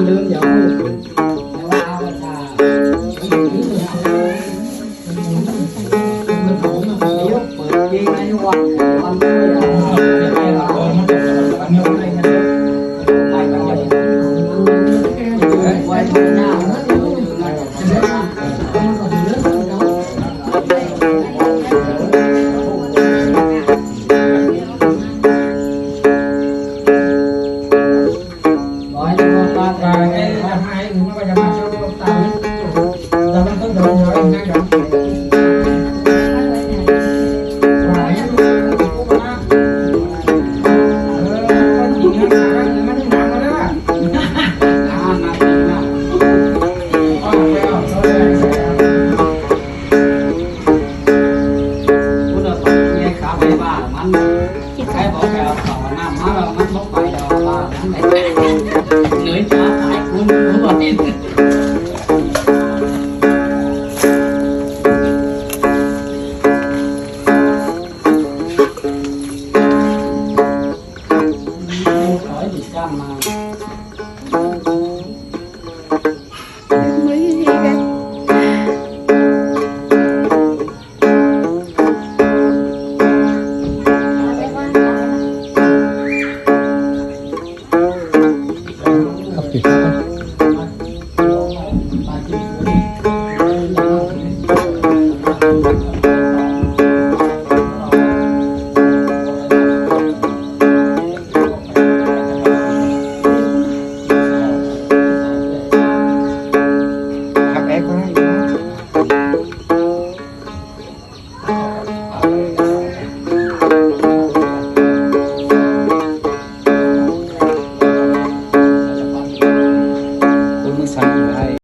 ลืมอย่าพูดแต่ว่าเอาไปทามันโผล่มาเดี๋ยวเปิดเองในวันด้วยไปละก่อนมันจะอันนี้อะไรกันไปไปไว้ที่หน้าคุณมือสั่นอยู่ไอ้